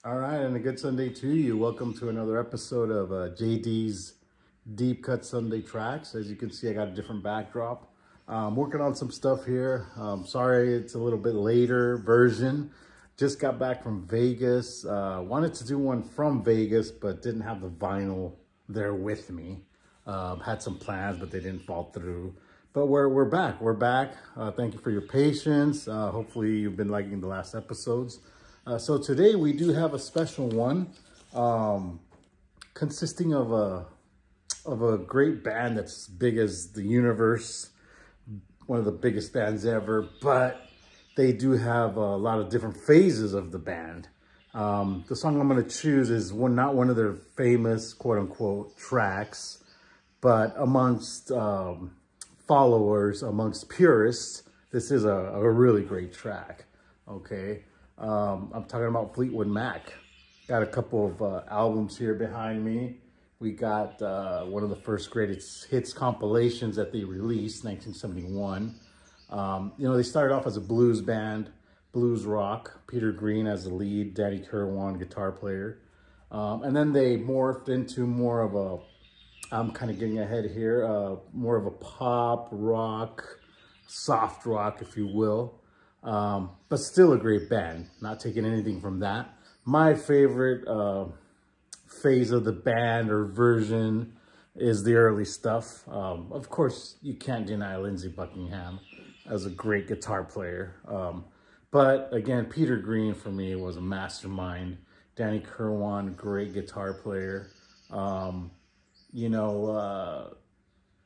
All right, and a good Sunday to you. Welcome to another episode of JD's Deep Cut Sunday Tracks. As you can see, I got a different backdrop. I'm working on some stuff here. Sorry, it's a little bit later version. Just got back from Vegas. Wanted to do one from Vegas, but didn't have the vinyl there with me. Had some plans, but they didn't fall through. But we're back. We're back. Thank you for your patience. Hopefully, you've been liking the last episodes. So today we do have a special one, consisting of a great band that's big as the universe, one of the biggest bands ever, but they do have a lot of different phases of the band. The song I'm going to choose is not one of their famous quote unquote tracks, but amongst followers, amongst purists, this is a really great track. Okay. I'm talking about Fleetwood Mac. Got a couple of albums here behind me. We got one of the first greatest hits compilations that they released, 1971. You know, they started off as a blues band, blues rock. Peter Green as the lead, Danny Kirwan, guitar player. And then they morphed into more of a, I'm kind of getting ahead here, more of a pop, rock, soft rock, if you will. But still a great band, not taking anything from that. My favorite phase of the band or version is the early stuff. Of course, you can't deny Lindsey Buckingham as a great guitar player. But again, Peter Green for me was a mastermind. Danny Kirwan, great guitar player. You know,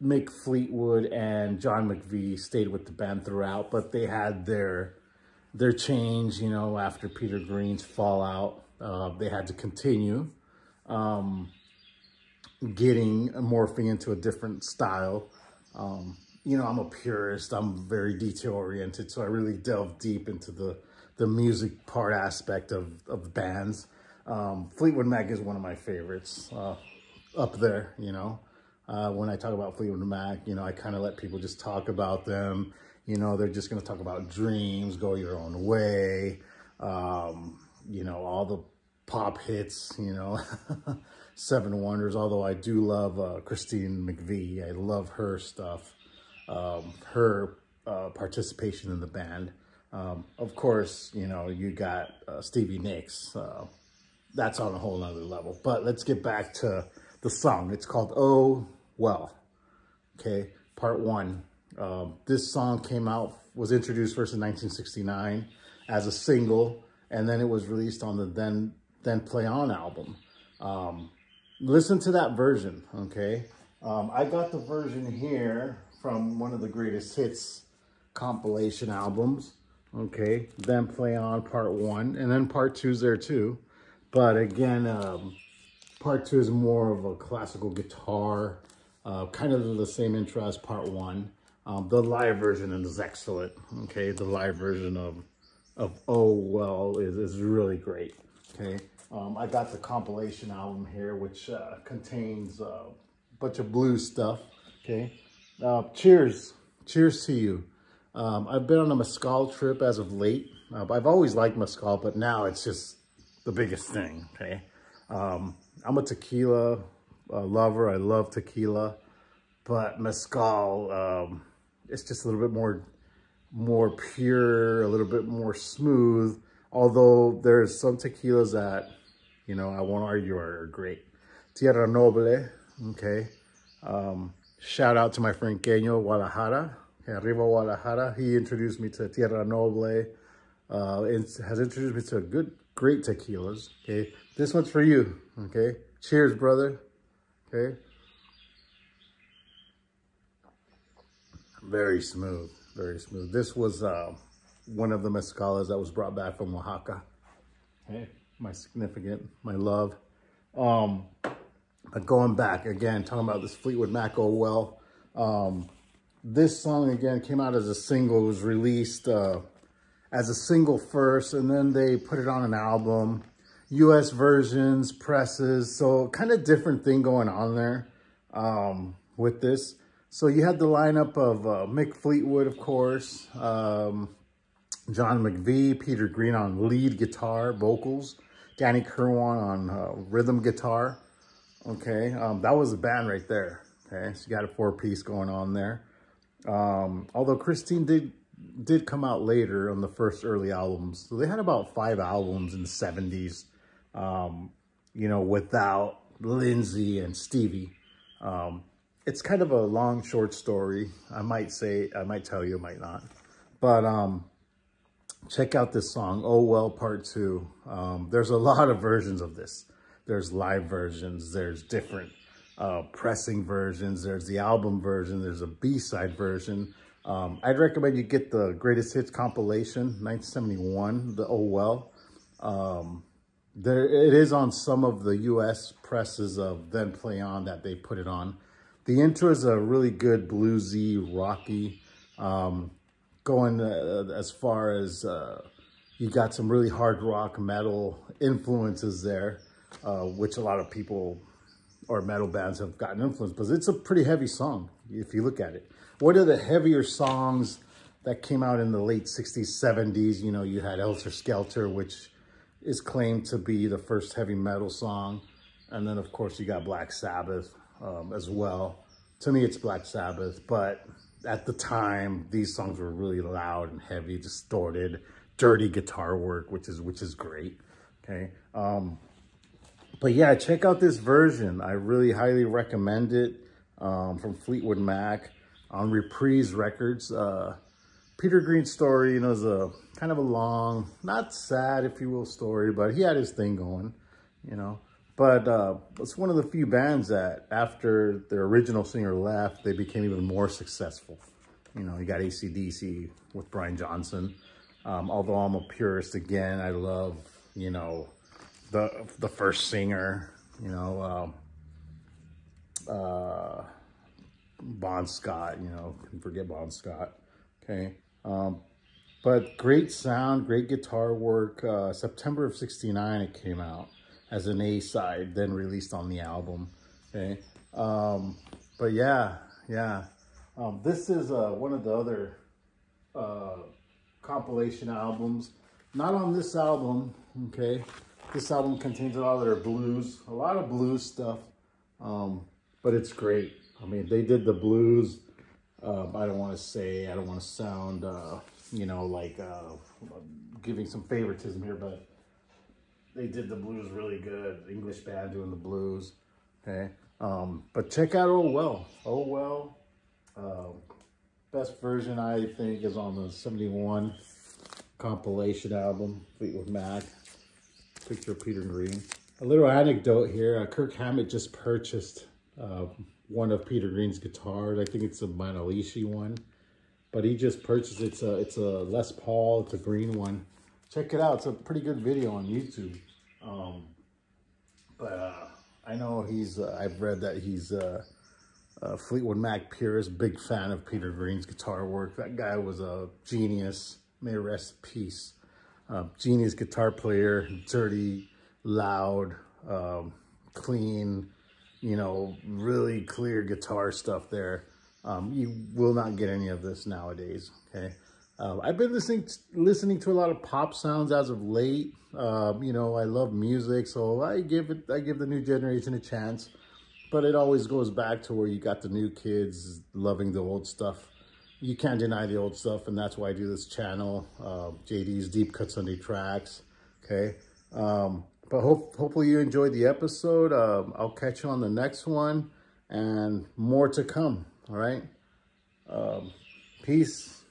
Mick Fleetwood and John McVie stayed with the band throughout, but they had their change, you know, after Peter Green's fallout. They had to continue morphing into a different style. You know, I'm a purist. I'm very detail oriented, so I really delve deep into the music part aspect of bands. Fleetwood Mac is one of my favorites, up there, you know. When I talk about Fleetwood Mac, you know, I kind of let people just talk about them. You know, they're just going to talk about Dreams, Go Your Own Way, you know, all the pop hits, you know, Seven Wonders. Although I do love Christine McVie. I love her stuff, her participation in the band. Of course, you know, you got Stevie Nicks. That's on a whole nother level. But let's get back to the song. It's called Oh Well, okay, part one. This song was introduced first in 1969 as a single, and then it was released on the Then Play On album. Listen to that version, okay? I got the version here from one of the greatest hits compilation albums, okay? Then Play On part one, and then part two's there too. But again, part two is more of a classical guitar, kind of the same intro as part one. The live version is excellent, okay? The live version of Oh Well is really great, okay? I got the compilation album here, which contains a bunch of blues stuff, okay? Cheers to you. I've been on a mezcal trip as of late. I've always liked mezcal, but now it's just the biggest thing, okay? I'm a tequila lover. I love tequila, but mezcal, it's just a little bit more pure, a little bit more smooth. Although there's some tequilas that, you know, I won't argue are great. Tierra Noble, okay. Shout out to my friend Kenyo, Guadalajara, Arriba Guadalajara. He introduced me to Tierra Noble. Has introduced me to great tequilas, okay. This one's for you, okay. Cheers, brother, okay. Very smooth, very smooth. This was one of the mezcalas that was brought back from Oaxaca. Hey, my significant, my love. But going back again, talking about this Fleetwood Mac Oh Well. This song again came out as a single. It was released as a single first, and then they put it on an album. US versions, presses, so kind of different thing going on there with this. So you had the lineup of Mick Fleetwood, of course, John McVie, Peter Green on lead guitar, vocals, Danny Kirwan on rhythm guitar. Okay, that was a band right there. Okay, so you got a 4-piece going on there. Although Christine did come out later on the first early albums. So they had about 5 albums in the 70s, you know, without Lindsay and Stevie. It's kind of a long, short story. I might tell you, I might not. But check out this song, Oh Well Part 2. There's a lot of versions of this. There's live versions, there's different pressing versions, there's the album version, there's a B-side version. I'd recommend you get the Greatest Hits compilation, 1971, the Oh Well. It is on some of the US presses of Then Play On that they put it on. The intro is a really good bluesy, rocky, going as far as you got some really hard rock metal influences there, which a lot of people or metal bands have gotten influenced, because it's a pretty heavy song if you look at it. One of the heavier songs that came out in the late 60s, 70s, you know, you had Helter Skelter, which is claimed to be the first heavy metal song. And then, of course, you got Black Sabbath as well. To me, it's Black Sabbath, but at the time, these songs were really loud and heavy, distorted, dirty guitar work, which is great, okay? But yeah, check out this version. I really highly recommend it, from Fleetwood Mac on Reprise Records. Peter Green's story, you know, is a kind of a long, not sad, if you will, story, but he had his thing going, you know. But it's one of the few bands that after their original singer left, they became even more successful. You know, you got AC/DC with Brian Johnson. Although I'm a purist again, I love, you know, the first singer, you know, Bon Scott, you know, couldn't forget Bon Scott, okay. But great sound, great guitar work. September of '69 it came out as an A-side, then released on the album, okay. But yeah. This is one of the other compilation albums. Not on this album, okay. This album contains a lot of their blues, a lot of blues stuff, but it's great. I mean, they did the blues. I don't want to sound, you know, like giving some favoritism here, but they did the blues really good. English band doing the blues, okay. But check out Oh Well. Oh Well. Best version, I think, is on the '71 compilation album, Fleetwood Mac. Picture of Peter Green. A little anecdote here. Kirk Hammett just purchased one of Peter Green's guitars. I think it's a Manalishi one, but he just purchased it. It's a Les Paul. It's a green one. Check it out. It's a pretty good video on YouTube. I know I've read that he's a Fleetwood Mac purist, big fan of Peter Green's guitar work. That guy was a genius. May rest in peace. Genius guitar player, dirty, loud, clean, you know, really clear guitar stuff there. You will not get any of this nowadays, okay? I've been listening to a lot of pop sounds as of late. You know, I love music, so I give the new generation a chance. But it always goes back to where you got the new kids loving the old stuff. You can't deny the old stuff, and that's why I do this channel, JD's Deep Cut Sunday Tracks, okay? But hopefully you enjoyed the episode. I'll catch you on the next one, and more to come, all right? Peace.